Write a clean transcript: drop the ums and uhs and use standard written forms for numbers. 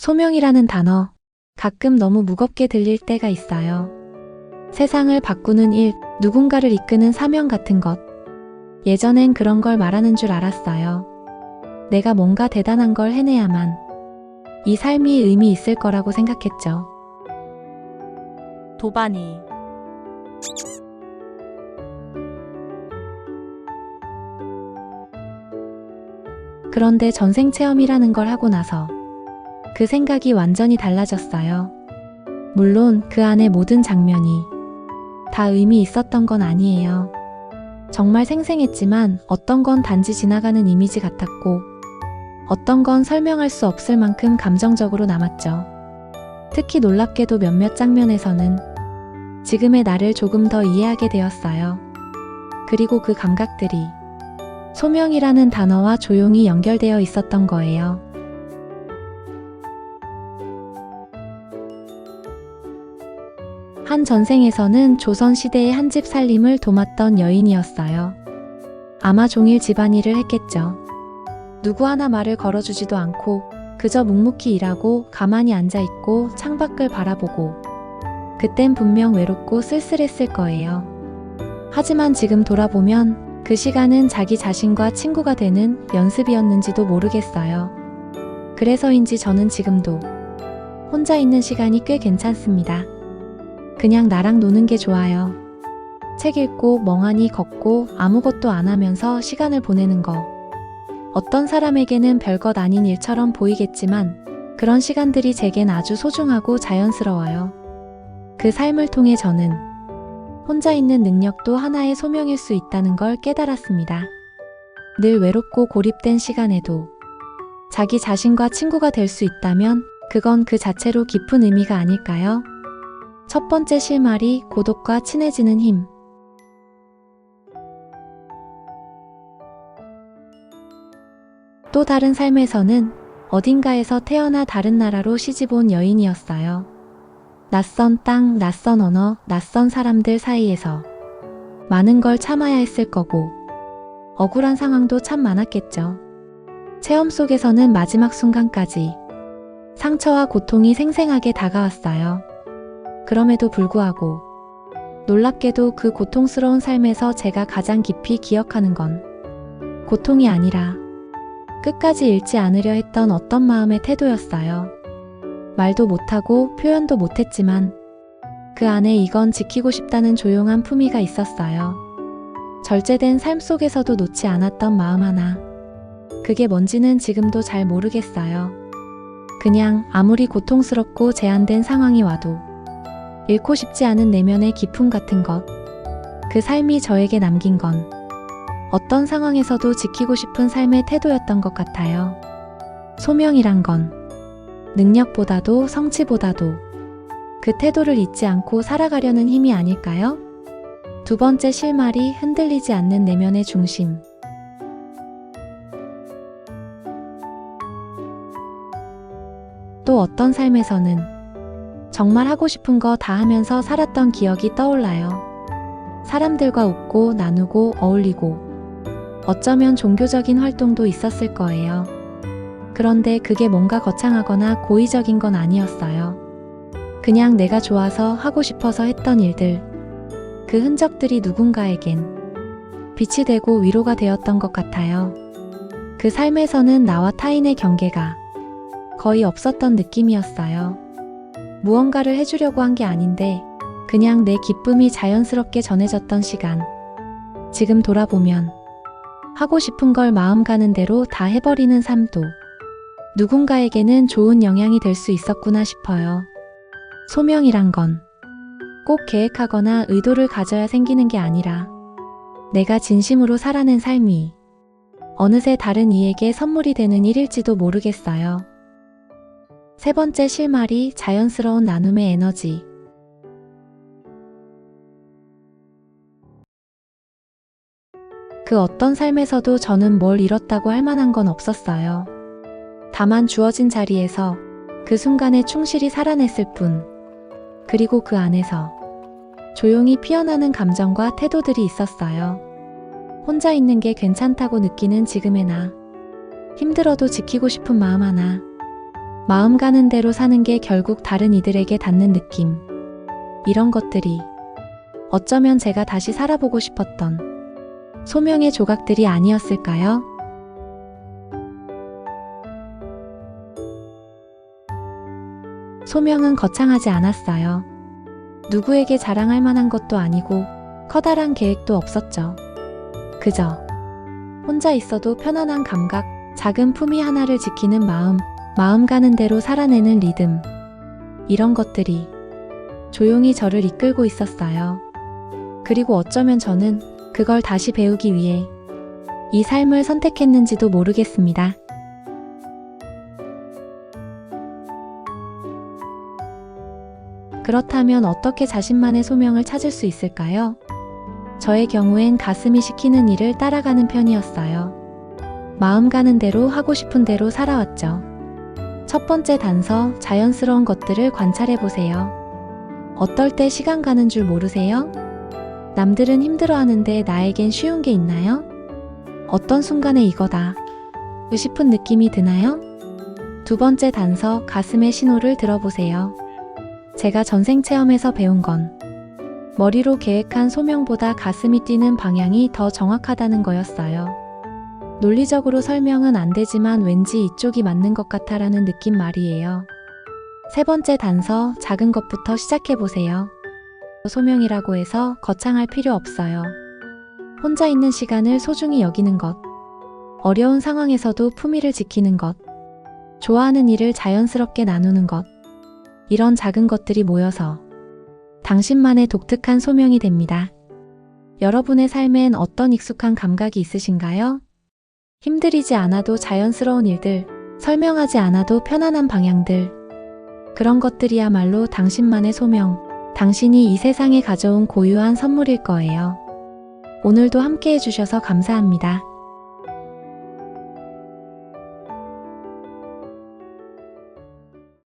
소명이라는 단어, 가끔 너무 무겁게 들릴 때가 있어요. 세상을 바꾸는 일, 누군가를 이끄는 사명 같은 것. 예전엔 그런 걸 말하는 줄 알았어요. 내가 뭔가 대단한 걸 해내야만 이 삶이 의미 있을 거라고 생각했죠. 도바니. 그런데 전생 체험이라는 걸 하고 나서 그 생각이 완전히 달라졌어요. 물론 그 안에 모든 장면이 다 의미 있었던 건 아니에요. 정말 생생했지만 어떤 건 단지 지나가는 이미지 같았고 어떤 건 설명할 수 없을 만큼 감정적으로 남았죠. 특히 놀랍게도 몇몇 장면에서는 지금의 나를 조금 더 이해하게 되었어요. 그리고 그 감각들이 소명이라는 단어와 조용히 연결되어 있었던 거예요. 한 전생에서는 조선시대의 한 집 살림을 도맡던 여인이었어요. 아마 종일 집안일을 했겠죠. 누구 하나 말을 걸어주지도 않고 그저 묵묵히 일하고 가만히 앉아있고 창밖을 바라보고 그땐 분명 외롭고 쓸쓸했을 거예요. 하지만 지금 돌아보면 그 시간은 자기 자신과 친구가 되는 연습이었는지도 모르겠어요. 그래서인지 저는 지금도 혼자 있는 시간이 꽤 괜찮습니다. 그냥 나랑 노는 게 좋아요. 책 읽고 멍하니 걷고 아무것도 안 하면서 시간을 보내는 거. 어떤 사람에게는 별것 아닌 일처럼 보이겠지만 그런 시간들이 제겐 아주 소중하고 자연스러워요. 그 삶을 통해 저는 혼자 있는 능력도 하나의 소명일 수 있다는 걸 깨달았습니다. 늘 외롭고 고립된 시간에도 자기 자신과 친구가 될 수 있다면 그건 그 자체로 깊은 의미가 아닐까요? 첫 번째 실마리, 고독과 친해지는 힘. 또 다른 삶에서는 어딘가에서 태어나 다른 나라로 시집온 여인이었어요. 낯선 땅, 낯선 언어, 낯선 사람들 사이에서 많은 걸 참아야 했을 거고 억울한 상황도 참 많았겠죠. 체험 속에서는 마지막 순간까지 상처와 고통이 생생하게 다가왔어요. 그럼에도 불구하고 놀랍게도 그 고통스러운 삶에서 제가 가장 깊이 기억하는 건 고통이 아니라 끝까지 잃지 않으려 했던 어떤 마음의 태도였어요. 말도 못하고 표현도 못했지만 그 안에 이건 지키고 싶다는 조용한 품위가 있었어요. 절제된 삶 속에서도 놓지 않았던 마음 하나. 그게 뭔지는 지금도 잘 모르겠어요. 그냥 아무리 고통스럽고 제한된 상황이 와도 잃고 싶지 않은 내면의 기쁨 같은 것. 그 삶이 저에게 남긴 건 어떤 상황에서도 지키고 싶은 삶의 태도였던 것 같아요. 소명이란 건 능력보다도 성취보다도 그 태도를 잊지 않고 살아가려는 힘이 아닐까요? 두 번째 실마리, 흔들리지 않는 내면의 중심. 또 어떤 삶에서는 정말 하고 싶은 거 다 하면서 살았던 기억이 떠올라요. 사람들과 웃고 나누고 어울리고 어쩌면 종교적인 활동도 있었을 거예요. 그런데 그게 뭔가 거창하거나 고의적인 건 아니었어요. 그냥 내가 좋아서 하고 싶어서 했던 일들. 그 흔적들이 누군가에겐 빛이 되고 위로가 되었던 것 같아요. 그 삶에서는 나와 타인의 경계가 거의 없었던 느낌이었어요. 무언가를 해주려고 한 게 아닌데 그냥 내 기쁨이 자연스럽게 전해졌던 시간. 지금 돌아보면 하고 싶은 걸 마음 가는 대로 다 해버리는 삶도 누군가에게는 좋은 영향이 될 수 있었구나 싶어요. 소명이란 건 꼭 계획하거나 의도를 가져야 생기는 게 아니라 내가 진심으로 살아낸 삶이 어느새 다른 이에게 선물이 되는 일일지도 모르겠어요. 세 번째 실마리, 자연스러운 나눔의 에너지. 그 어떤 삶에서도 저는 뭘 잃었다고 할 만한 건 없었어요. 다만 주어진 자리에서 그 순간에 충실히 살아냈을 뿐. 그리고 그 안에서 조용히 피어나는 감정과 태도들이 있었어요. 혼자 있는 게 괜찮다고 느끼는 지금의 나. 힘들어도 지키고 싶은 마음 하나. 마음 가는 대로 사는 게 결국 다른 이들에게 닿는 느낌. 이런 것들이 어쩌면 제가 다시 살아보고 싶었던 소명의 조각들이 아니었을까요? 소명은 거창하지 않았어요. 누구에게 자랑할 만한 것도 아니고 커다란 계획도 없었죠. 그저 혼자 있어도 편안한 감각, 작은 품위 하나를 지키는 마음, 마음 가는 대로 살아내는 리듬. 이런 것들이 조용히 저를 이끌고 있었어요. 그리고 어쩌면 저는 그걸 다시 배우기 위해 이 삶을 선택했는지도 모르겠습니다. 그렇다면 어떻게 자신만의 소명을 찾을 수 있을까요? 저의 경우엔 가슴이 시키는 일을 따라가는 편이었어요. 마음 가는 대로 하고 싶은 대로 살아왔죠. 첫 번째 단서, 자연스러운 것들을 관찰해 보세요. 어떨 때 시간 가는 줄 모르세요? 남들은 힘들어하는데 나에겐 쉬운 게 있나요? 어떤 순간에 이거다 싶은 느낌이 드나요? 두 번째 단서, 가슴의 신호를 들어보세요. 제가 전생 체험에서 배운 건 머리로 계획한 소명보다 가슴이 뛰는 방향이 더 정확하다는 거였어요. 논리적으로 설명은 안 되지만 왠지 이쪽이 맞는 것 같아라는 느낌 말이에요. 세 번째 단서, 작은 것부터 시작해보세요. 소명이라고 해서 거창할 필요 없어요. 혼자 있는 시간을 소중히 여기는 것, 어려운 상황에서도 품위를 지키는 것, 좋아하는 일을 자연스럽게 나누는 것, 이런 작은 것들이 모여서 당신만의 독특한 소명이 됩니다. 여러분의 삶엔 어떤 익숙한 감각이 있으신가요? 힘들이지 않아도 자연스러운 일들, 설명하지 않아도 편안한 방향들, 그런 것들이야말로 당신만의 소명, 당신이 이 세상에 가져온 고유한 선물일 거예요. 오늘도 함께 해주셔서 감사합니다.